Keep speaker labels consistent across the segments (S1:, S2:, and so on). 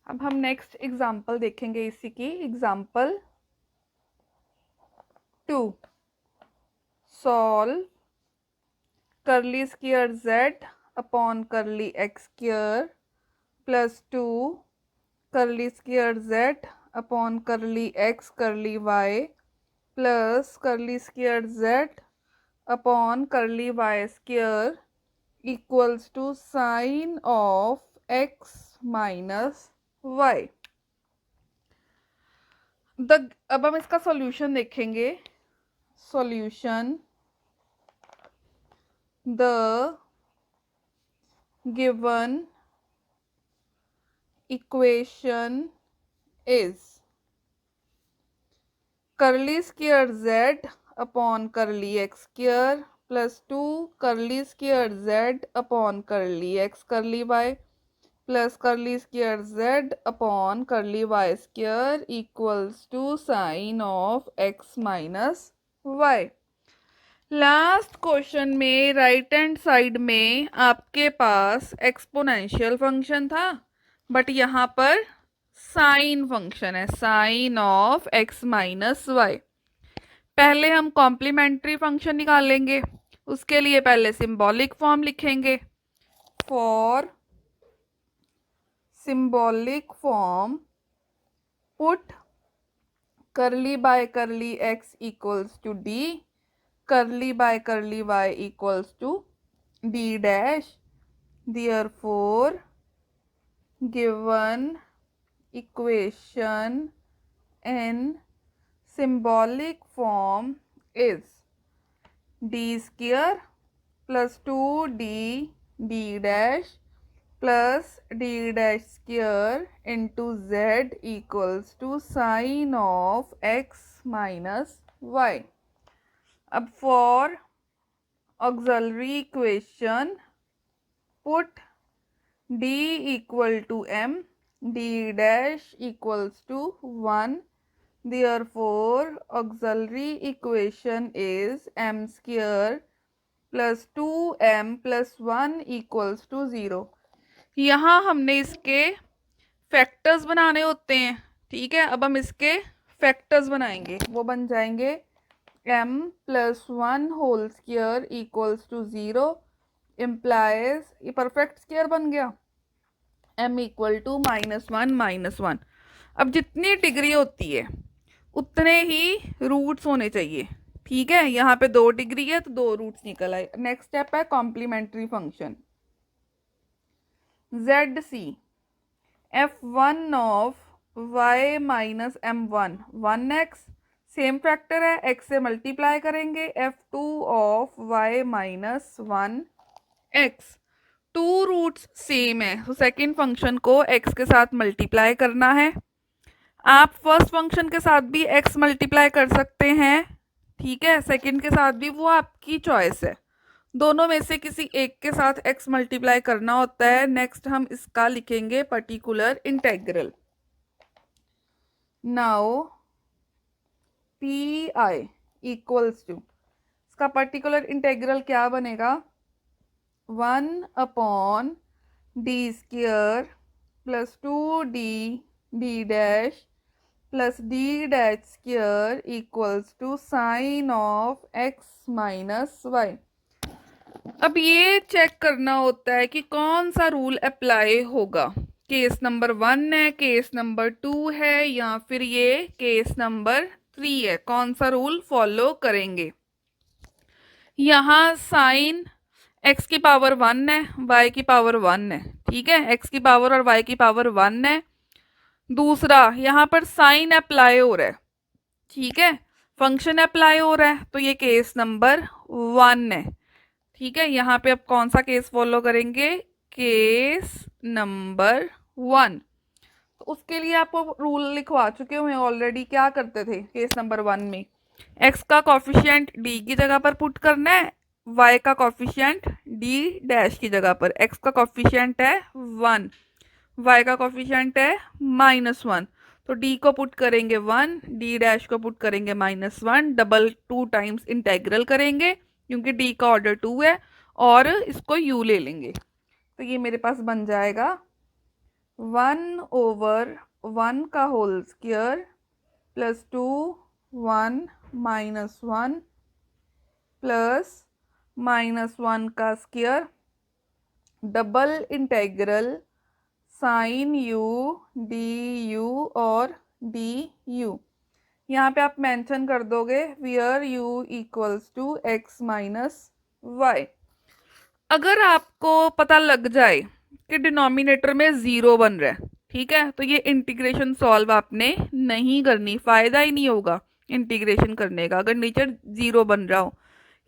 S1: अब हम next example देखेंगे इसी की। Example 2, solve curly square z upon curly x square plus 2 curly square z upon curly x curly y plus curly square z upon curly y square equals to sine of x minus y। अब हम इसका solution देखेंगे। Solution the given equation is curly square z upon curly x square plus 2 curly square z upon curly x curly y plus curly square z upon curly y square equals to sine of x minus y। Last question में right hand side में आपके पास exponential function था, but यहाँ पर sine function है, sine of x minus y। पहले हम कॉम्प्लीमेंट्री फंक्शन निकालेंगे, उसके लिए पहले सिंबॉलिक फॉर्म लिखेंगे। For symbolic form, put curly by curly x equals to d, curly by curly y equals to d dash. Therefore, given equation in symbolic form is d square plus 2d d dash plus D dash square into Z equals to sine of X minus Y. अब for auxiliary equation put D equal to M D dash equals to 1। Therefore auxiliary equation is M square plus 2m plus 1 equals to 0। यहाँ हमने इसके factors बनाने होते हैं, ठीक है। अब हम इसके फैक्टर्स बनाएंगे, वो बन जाएंगे m plus 1 whole square equals to 0 implies, ये परफेक्ट स्क्वायर बन गया, m इक्वल टू -1 अब जितनी डिग्री होती है उतने ही रूट्स होने चाहिए, ठीक है। यहाँ पे 2 डिग्री है तो 2 रूट्स निकल आए। नेक्स्ट स्टेप है complementary function ZC f1 of y minus m1 1x, same factor है, x से मल्टीप्लाई करेंगे, f2 of y minus 1x। 2 roots same है तो सेकेंड फंक्शन को x के साथ मल्टीप्लाई करना है। आप फर्स्ट फंक्शन के साथ भी x मल्टीप्लाई कर सकते हैं, ठीक है, सेकेंड के साथ भी, वो आपकी चॉइस है। दोनों में से किसी एक के साथ x मल्टीप्लाई करना होता है। नेक्स्ट हम इसका लिखेंगे particular integral. Now P I equals to, इसका पर्टिकुलर इंटेग्रल क्या बनेगा, 1 upon d square plus 2d d dash plus D dash square equals to sine of x minus Y. अब ये चेक करना होता है कि कौन सा रूल अप्लाई होगा, केस नंबर 1 है, केस नंबर 2 है, या फिर ये केस नंबर 3 है, कौन सा रूल फॉलो करेंगे। यहाँ साइन x की पावर 1 है, y की पावर 1 है, ठीक है, x की पावर और y की पावर 1 है। दूसरा यहाँ पर साइन अप्लाई हो रहा है, ठीक है, फंक्शन अप्लाई हो रहा है, तो ये केस नंबर 1 है, ठीक है। यहाँ पे अब कौन सा केस फॉलो करेंगे, केस नंबर 1। तो उसके लिए आपको रूल लिखवा चुके हुए ऑलरेडी। क्या करते थे केस नंबर 1 में, x का कॉफिशिएंट d की जगह पर पुट करना है, y का कॉफिशिएंट d डैश की जगह पर। x का कॉफिशिएंट है 1, y का कॉफिशिएंट है -1, तो d को पुट करेंगे 1, d डैश को पुट करेंगे -1, डबल 2 टाइम्स इंटेग्रल करेंगे क्योंकि d का ऑर्डर 2 है, और इसको u ले लेंगे, तो ये मेरे पास बन जाएगा 1/1 का होल स्क्वायर प्लस 2 1 -1 प्लस -1 का square double integral sine u d u और डी यू। यहाँ पे आप मेंशन कर दोगे where u equals to x minus y. अगर आपको पता लग जाए कि डिनोमिनेटर में 0 बन रहा है, ठीक है, तो ये इंटीग्रेशन सॉल्व आपने नहीं करनी, फायदा ही नहीं होगा इंटीग्रेशन करने का अगर नीचे 0 बन रहा हो।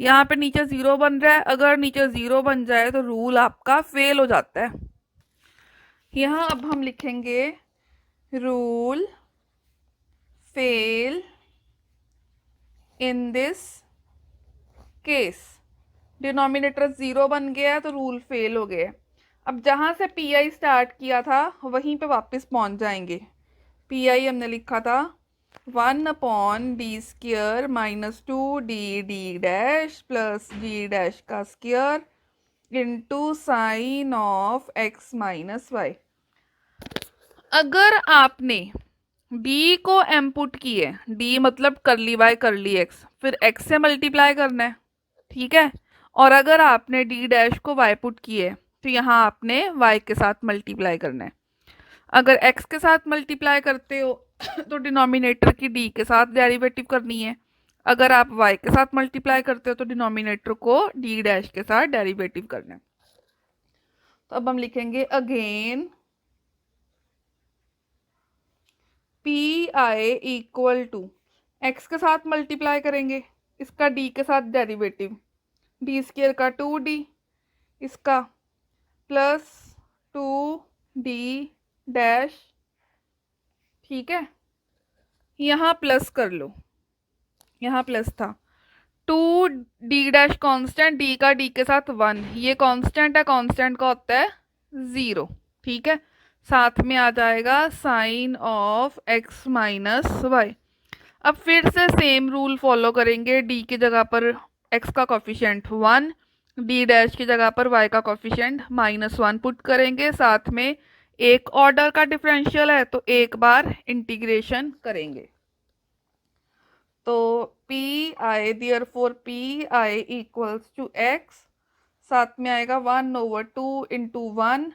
S1: यहाँ पे नीचे 0 बन रहा है, अगर नीचे 0 बन जाए तो रूल आपका फेल हो जाता है। यहाँ अब हम लिखेंगे rule fail in this case. Denominator 0 बन गया तो रूल फेल हो गया। अब जहाँ से पी आई स्टार्ट किया था वहीं पे वापस पहुँच जाएंगे। पी आई हमने लिखा था 1/d² minus 2d plus d का square into sine of x minus y. अगर आपने d को m पुट की है, d मतलब करली y करली x, फिर x से मल्टीप्लाई करना है, ठीक है, और अगर आपने d को y पुट की है तो यहाँ आपने y के साथ मल्टीप्लाई करना है। अगर x के साथ मल्टीप्लाई करते हो तो डिनोमिनेटर की d के साथ डेरिवेटिव करनी है। अगर आप y के साथ मल्टीप्लाई करते हो तो डिनोमिनेटर को d के साथ डेरिवेटिव करना है। तो अब हम लिखेंगे again P I equal to x के साथ मल्टीप्लाई करेंगे, इसका डी के साथ डेरिवेटिव, d² का 2d, इसका प्लस 2d डैश, ठीक है, यहाँ प्लस कर लो, यहाँ प्लस था, 2d कांस्टेंट, d का d के साथ 1, ये कांस्टेंट है, कांस्टेंट का होता है 0, ठीक है, साथ में आ जाएगा sine of x minus Y. अब फिर से सेम रूल फॉलो करेंगे, d की जगह पर x का कोफिशिएंट 1, d की जगह पर y का कोफिशिएंट -1 पुट करेंगे, साथ में एक ऑर्डर का डिफरेंशियल है तो एक बार इंटीग्रेशन करेंगे। तो P I therefore P I equals to x, साथ में आएगा 1/2 इंटू 1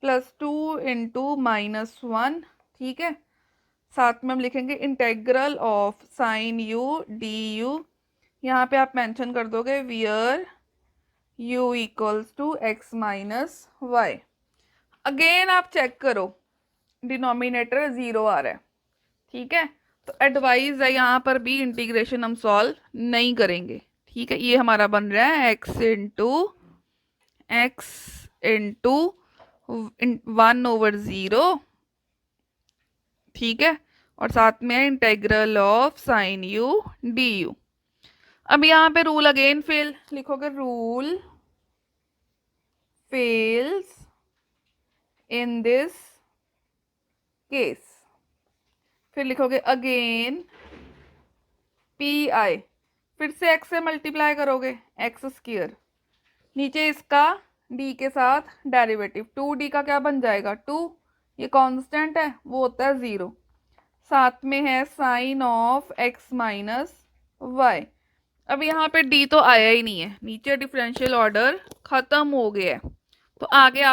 S1: प्लस 2 इंटू -1, ठीक है, साथ में हम लिखेंगे integral of sine u d u. यहाँ पे आप मेंशन कर दोगे where u equals to x minus y. Again आप चेक करो डिनोमिनेटर 0 आ रहा है, ठीक है, तो एडवाइज है यहाँ पर भी इंटीग्रेशन हम सॉल्व नहीं करेंगे, ठीक है। ये हमारा बन रहा है x इंटू 1/0, ठीक है, और साथ में integral of sine u d you. अब यहाँ पे रूल अगेन फेल लिखोगे, rule fails in this case, फिर लिखोगे अगेन पी आई, फिर से x से मल्टीप्लाई करोगे x², नीचे इसका d के साथ डेरिवेटिव, 2d का क्या बन जाएगा 2, ये कांस्टेंट है वो होता है 0, साथ में है sine of x minus Y. अब यहाँ पे d तो आया ही नहीं है, नीचे डिफरेंशियल ऑर्डर खत्म हो गया है, तो आगे